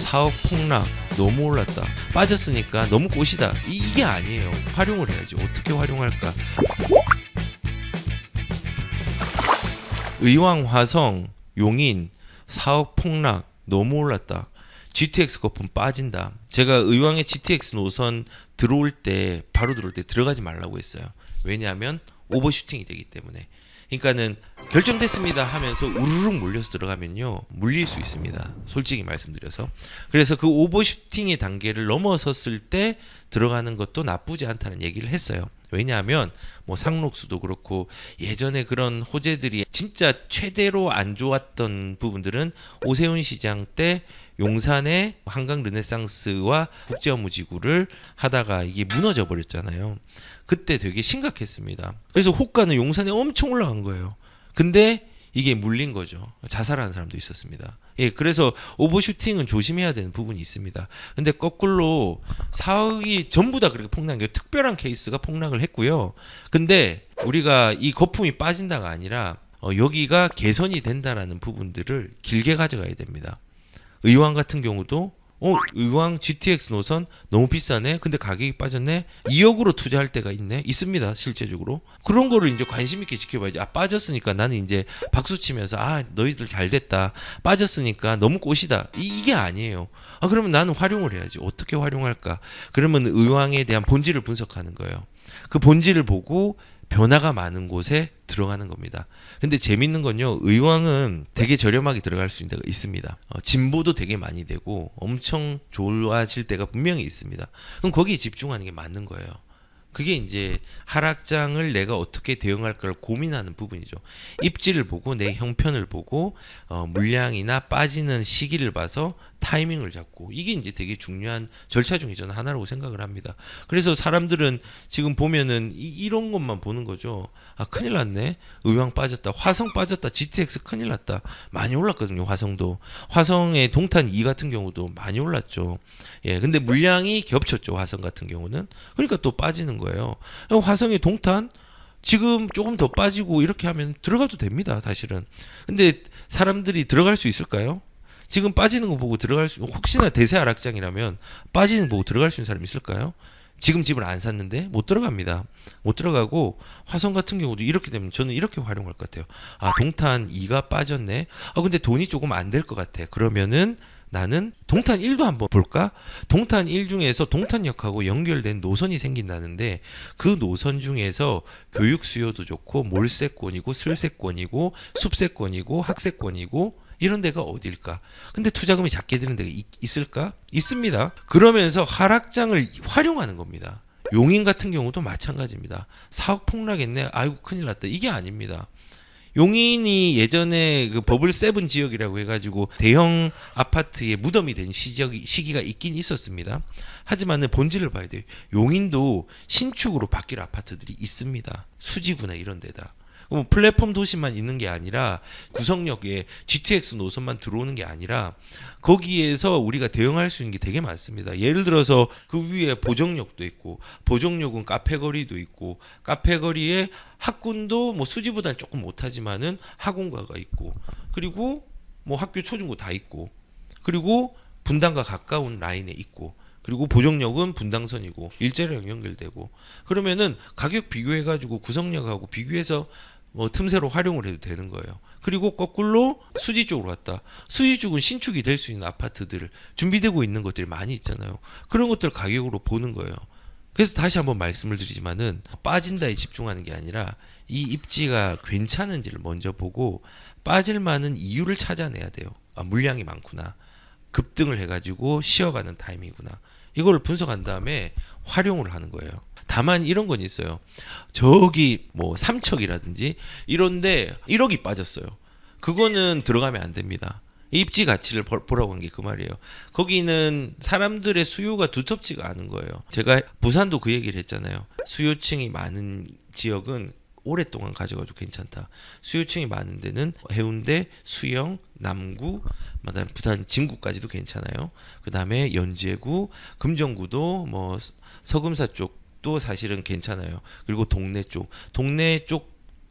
사업 폭락 너무 올랐다. 빠졌으니까 너무 꽃이다. 이게 아니에요. 활용을 해야지. 어떻게 활용할까? 의왕, 화성, 용인 사업 폭락 너무 올랐다. GTX 거품 빠진다. 제가 의왕의 GTX 노선 들어올 때 바로 들어올 때 들어가지 말라고 했어요. 왜냐하면 오버슈팅이 되기 때문에. 그러니까는 결정됐습니다 하면서 우르륵 몰려서 들어가면요 물릴 수 있습니다. 솔직히 말씀드려서. 그래서 그 오버슈팅의 단계를 넘어섰을 때 들어가는 것도 나쁘지 않다는 얘기를 했어요. 왜냐하면 뭐 상록수도 그렇고 예전에 그런 호재들이 진짜 최대로 안 좋았던 부분들은 오세훈 시장 때 용산의 한강 르네상스와 국제업무지구를 하다가 이게 무너져 버렸잖아요. 그때 되게 심각했습니다. 그래서 호가는 용산에 엄청 올라간 거예요. 근데 이게 물린 거죠. 자살하는 사람도 있었습니다. 예, 그래서 오버슈팅은 조심해야 되는 부분이 있습니다. 근데 거꾸로 사업이 전부 다 그렇게 폭락한 게 특별한 케이스가 폭락을 했고요. 근데 우리가 이 거품이 빠진다가 아니라 여기가 개선이 된다라는 부분들을 길게 가져가야 됩니다. 의왕 같은 경우도 의왕 GTX 노선 너무 비싸네. 근데 가격이 빠졌네. 2억으로 투자할 때가 있습니다. 실제적으로. 그런 거를 이제 관심 있게 지켜봐야지. 빠졌으니까 나는 이제 박수 치면서 너희들 잘 됐다. 빠졌으니까 너무 꽃이다. 이게 아니에요. 그러면 나는 활용을 해야지. 어떻게 활용할까? 그러면 의왕에 대한 본질을 분석하는 거예요. 그 본질을 보고 변화가 많은 곳에 들어가는 겁니다. 근데 재밌는 건요, 의왕은 되게 저렴하게 들어갈 수 있는 데가 있습니다. 진보도 되게 많이 되고 엄청 좋아질 때가 분명히 있습니다. 그럼 거기에 집중하는 게 맞는 거예요. 그게 이제 하락장을 내가 어떻게 대응할까를 고민하는 부분이죠. 입지를 보고 내 형편을 보고 물량이나 빠지는 시기를 봐서 타이밍을 잡고, 이게 이제 되게 중요한 절차 중에 저는 하나라고 생각을 합니다. 그래서 사람들은 지금 보면은 이런 것만 보는 거죠. 큰일 났네. 의왕 빠졌다. 화성 빠졌다. GTX 큰일 났다. 많이 올랐거든요. 화성도. 화성의 동탄 2 같은 경우도 많이 올랐죠. 예, 근데 물량이 겹쳤죠. 화성 같은 경우는. 그러니까 또 빠지는 거예요. 화성의 동탄 지금 조금 더 빠지고 이렇게 하면 들어가도 됩니다. 사실은. 근데 사람들이 들어갈 수 있을까요? 지금 빠지는 거 보고 혹시나 대세 하락장이라면 빠지는 거 보고 들어갈 수 있는 사람이 있을까요? 지금 집을 안 샀는데 못 들어갑니다. 못 들어가고, 화성 같은 경우도 이렇게 되면 저는 이렇게 활용할 것 같아요. 동탄 2가 빠졌네. 근데 돈이 조금 안 될 것 같아. 그러면은 나는 동탄 1도 한번 볼까? 동탄 1 중에서 동탄역하고 연결된 노선이 생긴다는데, 그 노선 중에서 교육 수요도 좋고 몰세권이고 슬세권이고 숲세권이고 학세권이고 이런 데가 어딜까? 근데 투자금이 작게 드는 데가 있을까? 있습니다. 그러면서 하락장을 활용하는 겁니다. 용인 같은 경우도 마찬가지입니다. 사업 폭락했네. 아이고 큰일 났다. 이게 아닙니다. 용인이 예전에 그 버블 세븐 지역이라고 해가지고 대형 아파트에 무덤이 된 시기가 있긴 있었습니다. 하지만 본질을 봐야 돼요. 용인도 신축으로 바뀔 아파트들이 있습니다. 수지구나 이런 데다. 플랫폼 도시만 있는 게 아니라 구성역에 GTX 노선만 들어오는 게 아니라 거기에서 우리가 대응할 수 있는 게 되게 많습니다. 예를 들어서 그 위에 보정역도 있고, 보정역은 카페거리도 있고, 카페거리에 학군도 뭐 수지보다는 조금 못하지만은 학원가가 있고, 그리고 뭐 학교 초중고 다 있고, 그리고 분당과 가까운 라인에 있고, 그리고 보정역은 분당선이고 일제랑 연결되고, 그러면은 가격 비교해가지고 구성역하고 비교해서 뭐 틈새로 활용을 해도 되는 거예요. 그리고 거꾸로 수지 쪽으로 왔다. 수지 쪽은 신축이 될 수 있는 아파트들 준비되고 있는 것들이 많이 있잖아요. 그런 것들 가격으로 보는 거예요. 그래서 다시 한번 말씀을 드리지만은 빠진다에 집중하는 게 아니라 이 입지가 괜찮은지를 먼저 보고 빠질 만한 이유를 찾아내야 돼요. 물량이 많구나. 급등을 해가지고 쉬어가는 타이밍이구나. 이걸 분석한 다음에 활용을 하는 거예요. 다만 이런 건 있어요. 저기 뭐 삼척이라든지 이런데 1억이 빠졌어요. 그거는 들어가면 안 됩니다. 입지 가치를 보라고 한 게 그 말이에요. 거기는 사람들의 수요가 두텁지가 않은 거예요. 제가 부산도 그 얘기를 했잖아요. 수요층이 많은 지역은 오랫동안 가져가도 괜찮다. 수요층이 많은 데는 해운대, 수영, 남구, 그다음에 부산 진구까지도 괜찮아요. 그다음에 연제구, 금정구도 뭐 서금사 쪽도 사실은 괜찮아요. 그리고 동네 쪽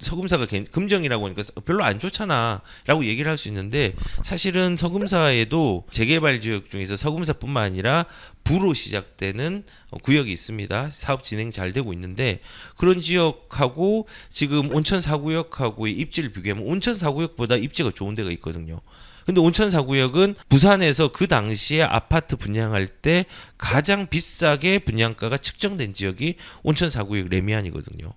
서금사가 금정이라고 하니까 별로 안 좋잖아라고 얘기를 할 수 있는데 사실은 서금사에도 재개발 지역 중에서 서금사뿐만 아니라 부로 시작되는 구역이 있습니다. 사업 진행 잘 되고 있는데 그런 지역하고 지금 온천 4구역하고의 입지를 비교하면 온천 4구역보다 입지가 좋은 데가 있거든요. 근데 온천 4구역은 부산에서 그 당시에 아파트 분양할 때 가장 비싸게 분양가가 측정된 지역이 온천 4구역 레미안이거든요.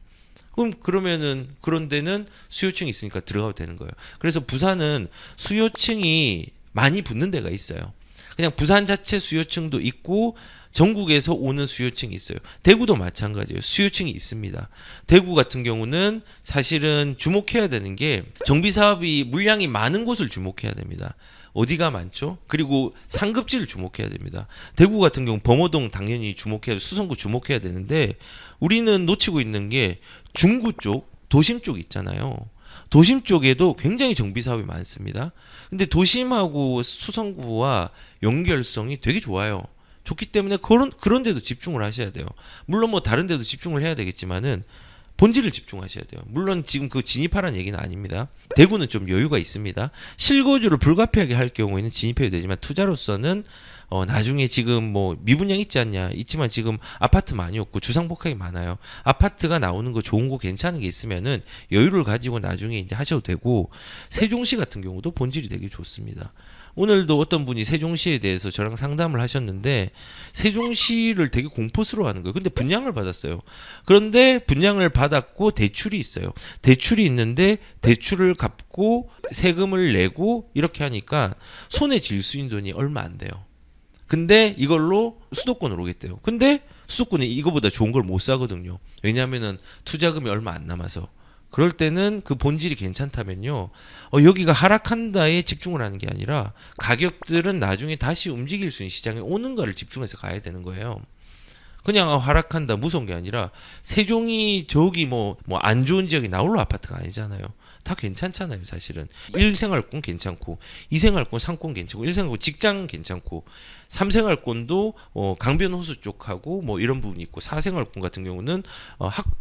그러면은 그런 데는 수요층이 있으니까 들어가도 되는 거예요. 그래서 부산은 수요층이 많이 붙는 데가 있어요. 그냥 부산 자체 수요층도 있고 전국에서 오는 수요층이 있어요. 대구도 마찬가지예요. 수요층이 있습니다. 대구 같은 경우는 사실은 주목해야 되는 게 정비 사업이 물량이 많은 곳을 주목해야 됩니다. 어디가 많죠? 그리고 상급지를 주목해야 됩니다. 대구 같은 경우 범어동 당연히 주목해야, 수성구 주목해야 되는데 우리는 놓치고 있는 게 중구 쪽, 도심 쪽 있잖아요. 도심 쪽에도 굉장히 정비 사업이 많습니다. 근데 도심하고 수성구와 연결성이 되게 좋아요. 좋기 때문에 그런 데도 집중을 하셔야 돼요. 물론 뭐 다른 데도 집중을 해야 되겠지만은 본질을 집중하셔야 돼요. 물론 지금 그 진입하라는 얘기는 아닙니다. 대구는 좀 여유가 있습니다. 실거주를 불가피하게 할 경우에는 진입해야 되지만 투자로서는 나중에 지금 뭐 미분양 있지 않냐? 있지만 지금 아파트 많이 없고 주상복합이 많아요. 아파트가 나오는 거 좋은 거 괜찮은 게 있으면은 여유를 가지고 나중에 이제 하셔도 되고 세종시 같은 경우도 본질이 되게 좋습니다. 오늘도 어떤 분이 세종시에 대해서 저랑 상담을 하셨는데 세종시를 되게 공포스러워하는 거예요. 근데 분양을 받았어요. 그런데 분양을 받았고 대출이 있어요. 대출이 있는데 대출을 갚고 세금을 내고 이렇게 하니까 손에 쥘 수 있는 돈이 얼마 안 돼요. 근데 이걸로 수도권으로 오겠대요. 근데 수도권이 이거보다 좋은 걸 못 사거든요. 왜냐하면은 투자금이 얼마 안 남아서. 그럴 때는 그 본질이 괜찮다면요. 여기가 하락한다에 집중을 하는 게 아니라 가격들은 나중에 다시 움직일 수 있는 시장에 오는 거를 집중해서 가야 되는 거예요. 그냥 하락한다 무서운 게 아니라 세종이 저기 뭐 안 좋은 지역이 나홀로 아파트가 아니잖아요. 다 괜찮잖아요, 사실은. 1생활권 괜찮고 2생활권 상권 괜찮고 1생활권 직장 괜찮고 3생활권도 강변 호수 쪽하고 뭐 이런 부분이 있고 4생활권 같은 경우는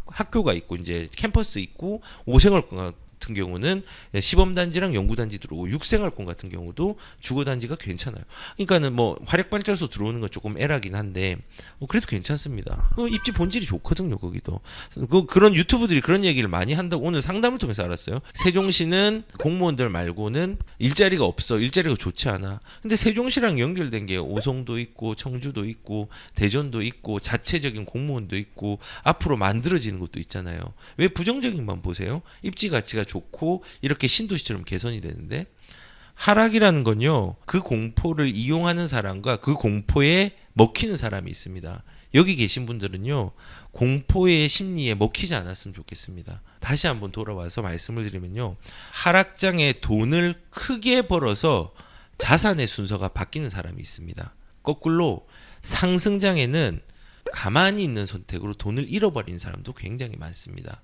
학교가 있고 이제 캠퍼스 있고 5생활권 같은 경우는 시범단지랑 연구단지 들어오고 6생활권 같은 경우도 주거단지가 괜찮아요. 그러니까는 뭐 화력발전소 들어오는 건 조금 애라긴 한데 그래도 괜찮습니다. 입지 본질이 좋거든요, 거기도. 그런 유튜브들이 그런 얘기를 많이 한다고 오늘 상담을 통해서 알았어요. 세종시는 공무원들 말고는 일자리가 없어, 일자리가 좋지 않아. 근데 세종시랑 연결된 게 오송도 있고 청주도 있고 대전도 있고 자체적인 공무원도 있고 앞으로 만들어지는 것도 있잖아요. 왜 부정적인만 보세요? 입지 가치가 좋고 이렇게 신도시처럼 개선이 되는데 하락이라는 건요, 그 공포를 이용하는 사람과 그 공포에 먹히는 사람이 있습니다. 여기 계신 분들은요, 공포의 심리에 먹히지 않았으면 좋겠습니다. 다시 한번 돌아와서 말씀을 드리면요, 하락장에 돈을 크게 벌어서 자산의 순서가 바뀌는 사람이 있습니다. 거꾸로 상승장에는 가만히 있는 선택으로 돈을 잃어버리는 사람도 굉장히 많습니다.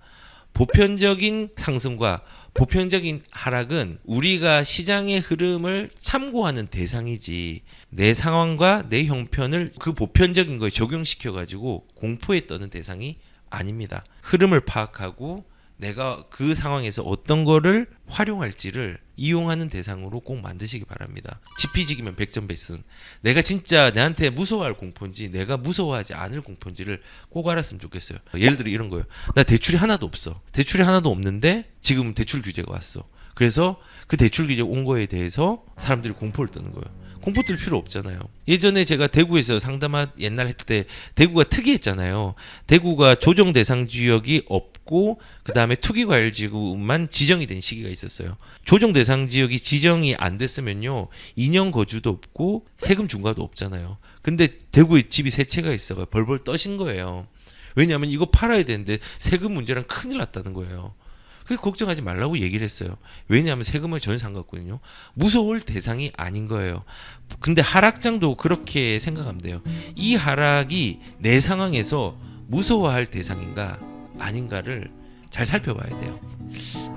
보편적인 상승과 보편적인 하락은 우리가 시장의 흐름을 참고하는 대상이지 내 상황과 내 형편을 그 보편적인 거에 적용시켜 가지고 공포에 떠는 대상이 아닙니다. 흐름을 파악하고 내가 그 상황에서 어떤 거를 활용할지를 이용하는 대상으로 꼭 만드시기 바랍니다. 지피지기면 백전백승. 내가 진짜 내한테 무서워할 공포인지 내가 무서워하지 않을 공포인지를 꼭 알았으면 좋겠어요. 예를 들어 이런 거예요. 나 대출이 하나도 없어. 대출이 하나도 없는데 지금 대출 규제가 왔어. 그래서 그 대출 규제 온 거에 대해서 사람들이 공포를 떠는 거예요. 공포 뜰 필요 없잖아요. 예전에 제가 대구에서 상담 옛날 했을 때 대구가 특이했잖아요. 대구가 조정 대상 지역이 없고 그 다음에 투기과열지구만 지정이 된 시기가 있었어요. 조정 대상 지역이 지정이 안 됐으면요, 2년 거주도 없고 세금 중과도 없잖아요. 근데 대구에 집이 세 채가 있어가 벌벌 떠신 거예요. 왜냐하면 이거 팔아야 되는데 세금 문제랑 큰일 났다는 거예요. 그게 걱정하지 말라고 얘기를 했어요. 왜냐하면 세금은 전혀 상관없거든요. 무서울 대상이 아닌 거예요. 근데 하락장도 그렇게 생각하면 돼요. 이 하락이 내 상황에서 무서워할 대상인가 아닌가를 잘 살펴봐야 돼요.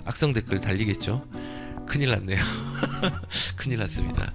악성 댓글 달리겠죠? 큰일 났네요. 큰일 났습니다.